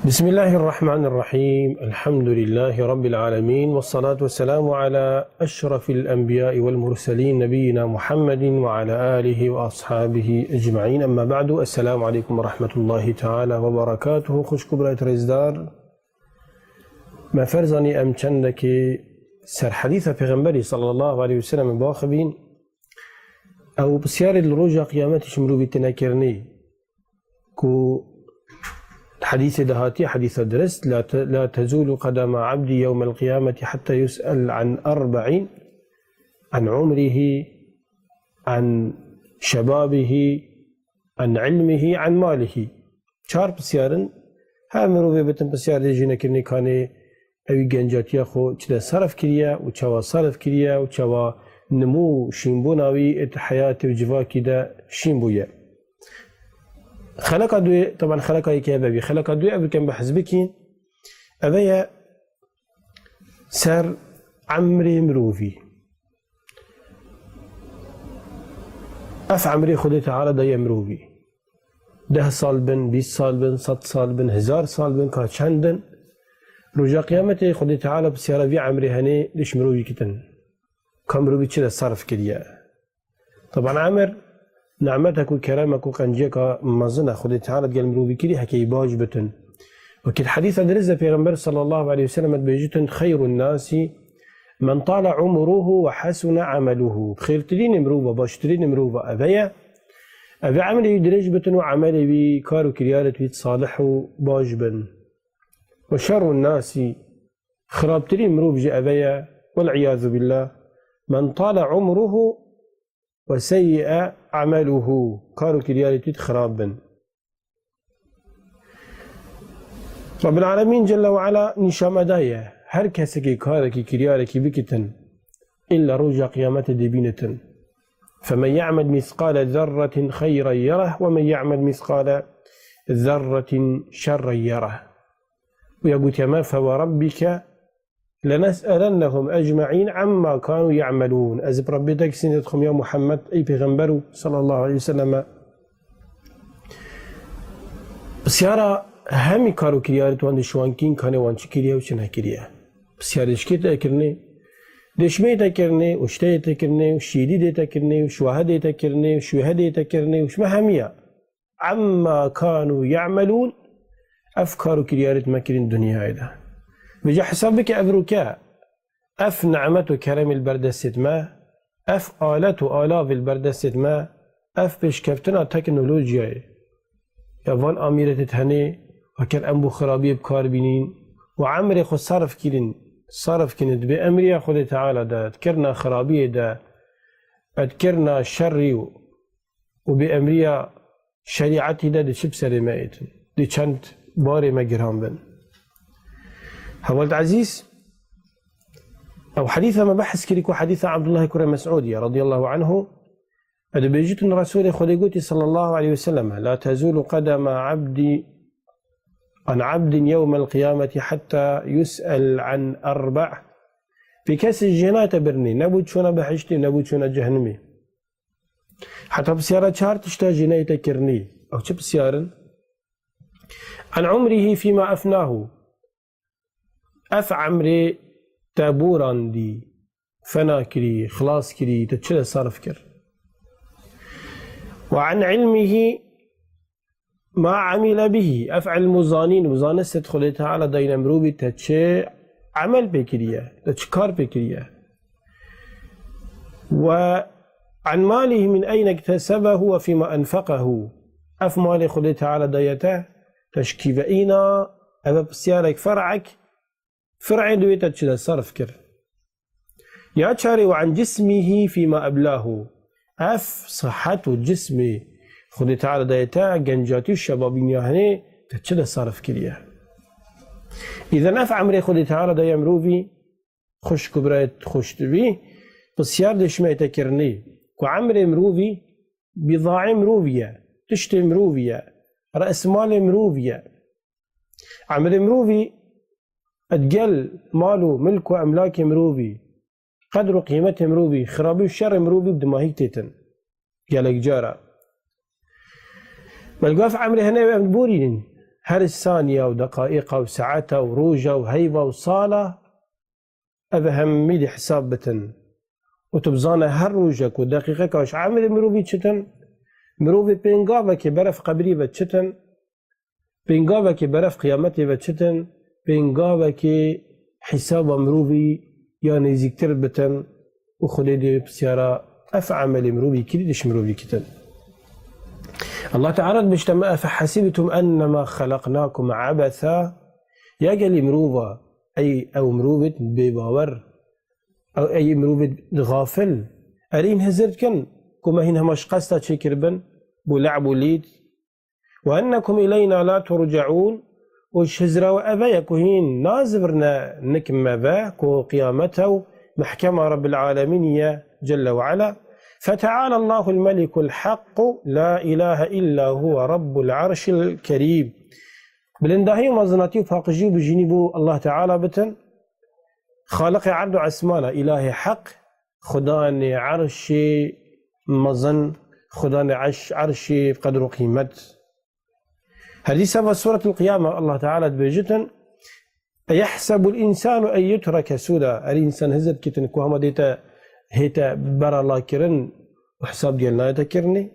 بسم الله الرحمن الرحيم. الحمد لله رب العالمين، والصلاة والسلام على أشرف الأنبياء والمرسلين نبينا محمد وعلى آله وأصحابه أجمعين. أما بعد، السلام عليكم ورحمة الله تعالى وبركاته. خوش كبرات رزدار ما فرزاني أم چندك سر حديث پیغمبري صلى الله عليه وسلم باخبين أو بسيار الرجا قيامتش مروبي تنكرني كو حديث دهاتي حديث درست لا تزول قدم عبدي يوم القيامة حتى يسأل عن 4: عن عمره، عن شبابه، عن علمه، عن ماله. چار بسيارن ها مروفي بتن بسيار دي جينا كرني كاني اوي گنجاتيا خو چده صرف كريا و چوا صرف كريا و چوا نمو شنبوناوي ات حياة و جواكي دا شنبويا. خلق دوي طبعا خلق اي كيبابي خلق دوي ابو كان بحزبكين ابيا سر عمري مروفي اف عمري خدي تعالى دا مروفي 10 سال بن 20 سال بن 100 سال بن 1000 سال بن كا چندن رجا قيامتي خدي تعالى بسيارة في عمري هني ليش مروفي كتن كم مروفي چلا صرف كريا. طبعا عمر نعمتك وكرامك وقنجيك مزنا خدي تعالى قال مروبي كري حكي باج بتن. وكل حديث درزة في غنبر صلى الله عليه وسلم بيجتن خير الناس من طال عمره وحسن عمله. خير ترين مروبة باشترين مروبة أبي عملي يدرج بتن وعملي بكارو كريالة بيت صالح باج بن. وشر الناس خراب ترين مروبة أبي والعياذ بالله من طال عمره وسيء عمله. كارو كريالتي خرابا. رب العالمين جل وعلا نشام دايا هر كسكي كاركي كريالكي بكتن إلا رجع قيامة دبينة. فمن يعمل مثقال ذرة خيرا يره ومن يعمل مثقال ذرة شرا يره. ويقول كما فوربك لنسألنهم أجمعين عما كانوا يعملون. أزب ربي تكسين يدخم يا محمد أي بيغمبرو صلى الله عليه وسلم بسيارة همي كارو كريارت وان شوانكين كانوا وانش كريا وشنها كريا. بسيارة شكيت أكرني دشمي تكرني وشتي تكرني وشيدي تكرني وشوهدي تكرني وشوهدي تكرني وشما همية عما كانوا يعملون. أفكارو كريارت مكرين الدنيا هيدا بجا حسابك أبروكا أف نعمة كرم البردست ما أف آلات وآلاف البردست ما أف بشكفتنا تكنولوجيا يوان أميرة تهني وكان أنبو خرابي بكار بينين وعمري خو صرف كنت بأمريا خود تعالى دا تكرنا خرابي دا أذكرنا شري وبأمريا شريعتي دا شب سرمائت دي چند باري ما جرام بن. هوالد عزيز أو حديث ما بحث كريكو حديث عبد الله كرم مسعودي رضي الله عنه أدو بيجيت رسول خديقوتي صلى الله عليه وسلم لا تزول قدم عن عبد يوم القيامة حتى يسأل عن 4: في كاس الجناة برني نبود شونا بحشتي نبود شونا جهنمي حتى بسيارة شهر تشتا جناية كرني أو شب سيارا عن عمره فيما أفناه اف عمري تابوران دي فنا كري خلاص كري تتشل صرف كر. وعن علمه ما عمل به افعل مزانين مزانس تدخل تعالى دين مروبي تتشي عمل بكريا تتشكار بكريا. وعن ماله من اين اكتسبه وفيما انفقه اف مالي خلي تعالى ديته تشكيف اينا ابا بسيارك فرعك فرعي دويتا تشدا صرف كر. يا تشاري وعن جسمه فيما أبلاه أف صحة جسمي خدي تعالى دايتا جنجاتي الشبابين يهني تشدا صرف كريا. إذا أف عمري خدي تعالى دايا مروفي خوش كبرات خوش تبي بسيار دشمي تكرني وعمري مروفي بضاعي مروفيا تشتي مروفيا رأس مال مروفيا عمري مروفي أتقل ماله ملك وأملاك مروبي قدر قيمة مروبي خرابي وشر مروبي بدماهيك تيتن قالك جارة بلقاف عمري هنا بورين هر ثانية ودقائق وساعة وروجة وهيبة وصالة أبهم دي حساب بتن وتبزانا هر روجك ودقيقك وش عامل مروبي تشتن مروبي بينقابة كي برف قبري بتشتن بينقابة كي برف قيامتي بتشتن بينقابة كي حساب مروبي يعني زيكتر بتن وخليدي بسيارة أفعمل مروبي كريدش مروبي كتن الله تعالى بجتمع فحسبتم أنما خلقناكم عبثا يا قال مروبة أي أو مروبة بباور أو أي مروبة غافل أرين هزرت كن كما هنا مش قصة شكربن بلعب وليد وأنكم إلينا لا ترجعون وش هزرا وأبايك وهين نازبرنا نكم باك وقيامته محكمة رب العالمين يا جل وعلا فتعالى الله الملك الحق لا إله إلا هو رب العرش الكريم بلندهي مزناتي فاقجي بجنبو الله تعالى بتن خالق عرض عسمانا إله حق خداني عرشي مزن خداني عرشي بقدر قيمة هذه سبب سورة القيامة الله تعالى بيجتن يحسب الإنسان أن يترك سدى الإنسان هزر كتن كوهما ديتا هيتا برا الله كرن وحساب ديالنا يتكرني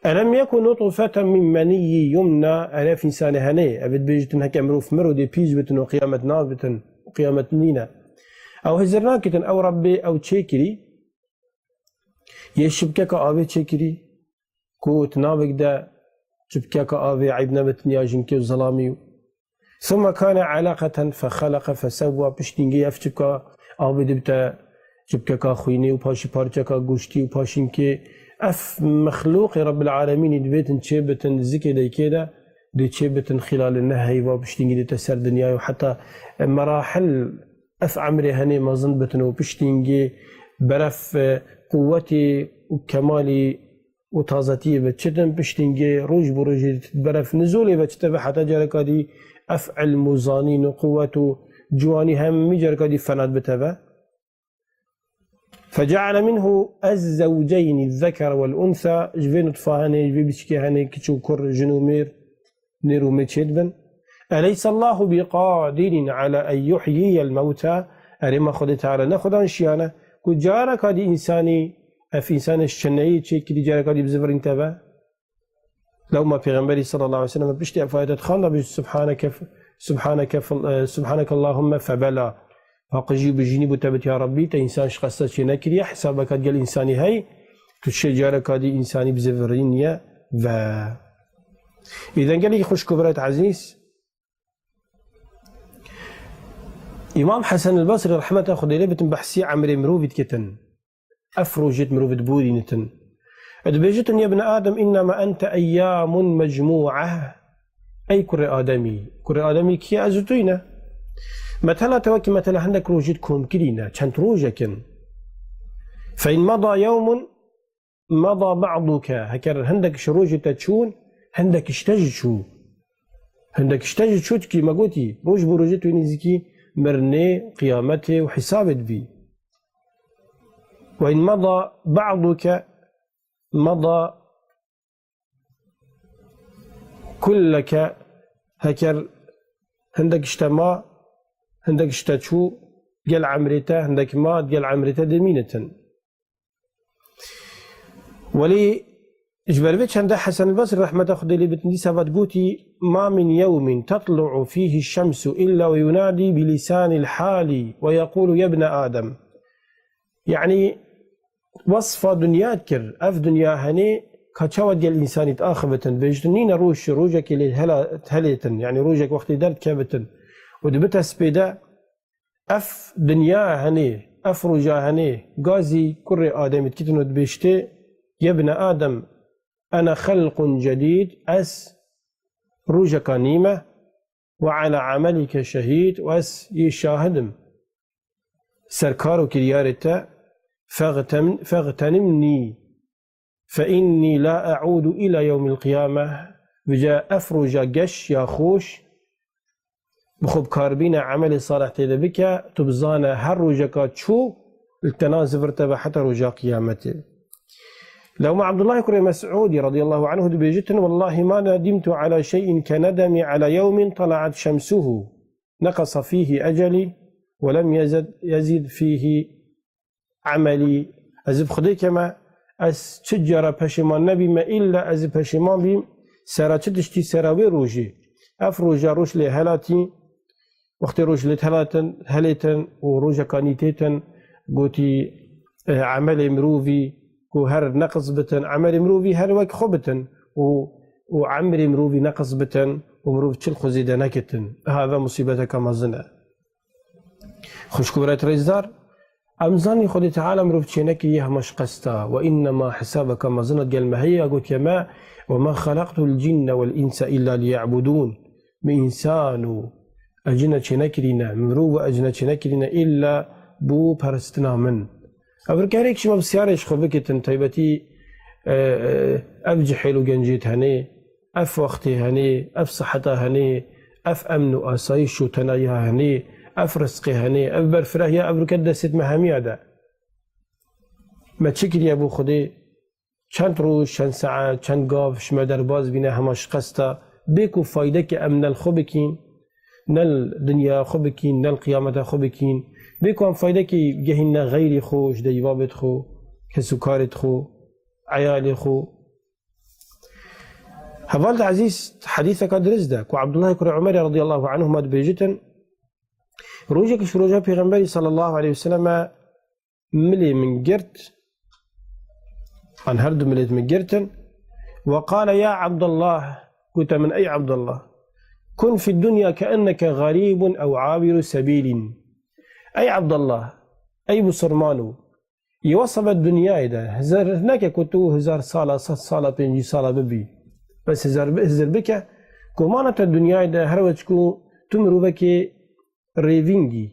ألم يكن نطفة من مني يمنى ألاف إنسان هني أبد بيجتن هكا مروف مرو دي بيج بتن وقيامة نابتن وقيامة نينا أو هزرنا كتن أو ربي أو تشيكري يشبكك آبي تشيكري كو تنابك دا شبكك آبي عيبنا بتنيا جنكي وظلامي ثم كان علاقة فخلق فسوى بشتنجي يفتك آبي دبتا جبكك خويني وباشي بارجك غوشتي وباشينكي اف مخلوق رب العالمين دبيتن تشيبتن زكي دي كده دي تشيبتن خلال النهي وبشتنجي دي تسر دنيا وحتى مراحل اف عمري هني ما ظنبتن وبشتنجي برف قوتي وكمالي وطازتي بتشتن بشتنجي روج بروج برف نزولي بتشتبه حتى جارك دي افعل مزانين وقوته جواني هم مجرك دي فناد بتبه فجعل منه الزوجين الذكر والأنثى جبين طفاهني جبين بشكيهني كتشو كر جنومير نيرو متشدبن أليس الله بقادر على أن يحيي الموتى أريما خدت على ناخدان شيانا كو جارك هذه إنساني في إنسان الشنعي تشيك دي جارك هذه بزفر انتبه لو ما پیغمبري صلى الله عليه وسلم بشتي أفايدت خانا سبحانك اللهم فبلا فاقجي بجيني بتبت يا ربي تا إنسان شخصت شي نكريا حسابك قال إنساني هاي تشي جارك هذه إنساني بزفرين يا و إذا قال لي خوش كبرات عزيز إمام حسن البصري رحمة الله خدي لبتن بحسي عمري مروفيت كتن أفروجت مروفيت بورينتن أدبيجتن يا ابن آدم إنما أنت أيام مجموعة أي كر آدمي كي أزتوينا مثلا توكي مثلا عندك روجتكم كلينا كانت روجكن فإن مضى يوم مضى بعضك هكذا عندك شروج تتشون عندك اشتجد شو تكي ما قلتي روج بروجت وينزكي مرني قيامته وحسابت بي وإن مضى بعضك مضى كلك هكذا عندك اجتماع عندك اشتشو قال عمرته عندك ما قال عمرته دمينة ولي إجباربيتش عند حسن البصري رحمة الله خدي لي بتندي سافات قوتي ما من يوم تطلع فيه الشمس إلا وينادي بلسان الحال ويقول يا ابن آدم يعني وصفة دنيا كر أف دنيا هني كتشاوت ديال الإنسان يتآخبتن بيجتنين روجك اللي هلتن يعني روجك وقت درت كابتن ودبتها سبيدا اف دنيا هني اف رجا هني غازي كل آدم كتنو دبشتي يا ابن آدم أنا خلق جديد أس رجك نيمة وعلى عملك شهيد وأس يشاهدم سركارو كريارتا فاغتنمني فإني لا أعود إلى يوم القيامة بجاء أفرج قش يا خوش بخب كاربين عمل صالح تدبك تبزانا هر رجاك تشو التنازف ارتبع حتى رجا قيامته لو عبد الله كريم مسعود رضي الله عنه بيجتن والله ما ندمت على شيء كندمي على يوم طلعت شمسه نقص فيه أجلي ولم يزد فيه عملي. أزب خدي كما أس تجرى بشمان نبي ما إلا أزب بشمان بيم سرا تشتي سراوي روجي أفروجا روش لهلاتي وقت روج لهلاتن وروجا كانيتيتن قوتي عمل مروفي وهر نقص بتن عمل مروفي هر وك خبتن وعمر مروفي نقص بتن ومروف تشلخو زيدا نكتن. هذا مصيبتك ما زنا خوش كبرات ريزدار أمزاني خدي تعالى مروف تشينك إياه مش قستا وإنما حسابك ما زنا قال ما هي قلت يا وما خلقت الجن والإنس إلا ليعبدون بإنسان أجنة تشينكرنا مروف أجنة تشينكرنا إلا بو برستنا من أبركاريك شما بسيارش خبكتن طيبتي أف جحيلو جنجيت هني أف وقتي هني أف صحتا هني أف أمن وآسايش وتنايا هني أف رزقي هني أف برفره يا أبركدا ست مهامي هذا ما تشكر يا أبو خدي چند روز چند ساعة چند قاف شما درباز بينا هماش قستا بيكو فايدك أمن الخبكين نل دنيا خبكين نل قيامة خبكين بيكو هم فايدك جهنا غيري خو جدي بابت خو كسكارت خو عيالي خو. هفالت عزيز حديثك درزدك وعبد الله كري عمر رضي الله عنه ما بيجتن روجك شروجا بيغمبري صلى الله عليه وسلم ملي من قرت عن هرد مليت من قرتن وقال يا عبد الله قلت من أي عبد الله كن في الدنيا كأنك غريب أو عابر سبيل. أي عبد الله أي بصرمانو يوصف الدنيا إذا هزار هناك كنتو هزار صالة صد صالة بينجي صالة ببي بس هزار بك كمانة الدنيا إذا هروتكو تمرو بك ريفينجي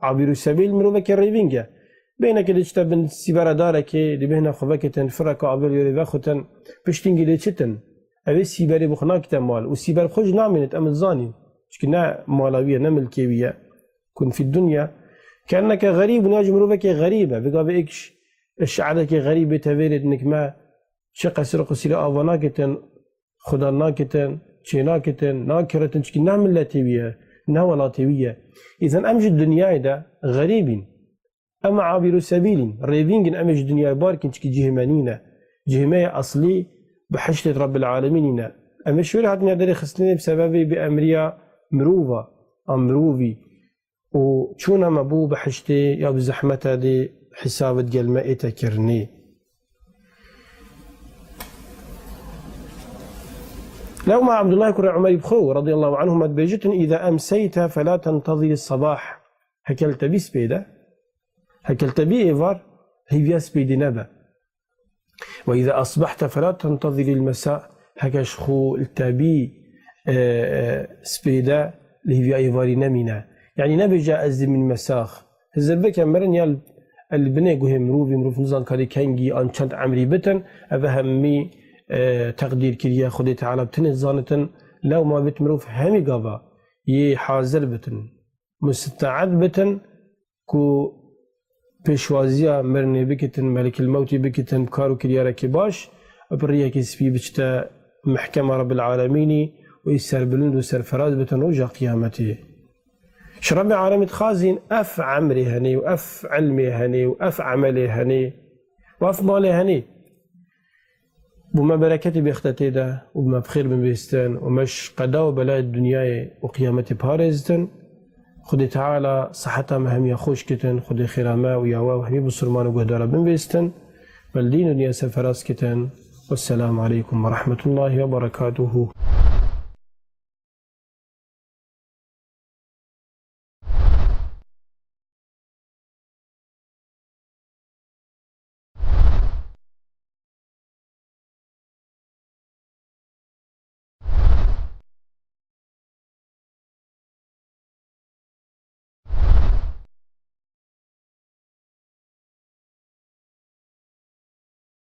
عابر سبيل مرو بك ريفينجي بينك دشتا بن سيبارة دارك لبهنا خبكتن فرق عبر يوري وخوتن بشتنجي لتشتن أبي سيباري بخناكتن مال وسيبار خوش نامنت أمزاني شكنا مالوية نملكيوية. كن في الدنيا كأنك غريب وناجم روبك غريبة بقى بإكش الشعرك غريبة تفيرد إنك ما شقة سرق سيلا آواناكتن خداناكتن شيناكتن ناكرتن شكي نعمل لا تيوية ناولا تيوية. إذن أمج الدنيا دا غريب أما عابر سبيل ريفين أمج الدنيا باركن شكي جهمانينا جهمية أصلي بحشرة رب العالمين أما شوية هاتنا داري خسنين بسبب بأمريا مروفة أمروفي وشونا مبو بحشتي يا بزحمتها دي حسابة قلمة تكرني. لو ما عبد الله كري عمر بخو رضي الله عنه ما بيجتن إذا أمسيت فلا تنتظر الصباح هكلت بي سبيدا هكلت بي إيفار هي بياس بيدي نبا وإذا أصبحت فلا تنتظر المساء هكاش خو التابي سبيدا اللي هي إيفاري نمينا يعني نبي جاء أزد من مساخ الزبك مرن يال البناء جهم مروف نزان كاري كانجي أن شنت عمري بتن أفهمي تقدير كريا خدي تعالى بتن زانتن لو ما بت مروف همي قابا حاضر بتن مستعد بتن كو بشوازيا مرني بكتن ملك الموت بكتن كارو كريا ركباش بريا كسبي بجتا محكمة رب العالمين ويسر بلند ويسر فراز بتن رجع قيامته. شرب عالم خازن أف عمري هني وأف علمي هني وأف عملي هني وأف مالي هني بما بركتي بيختتي ده وبما بخير من بيستان ومش قداو بلاء الدنيا وقيامتي بارزتن خدي تعالى صحتها مهم يخوش كتن خدي خيراما وياوا وهمي بصرمان وقهدارا من بيستن بل دين دنيا سفراس كتن والسلام عليكم ورحمة الله وبركاته.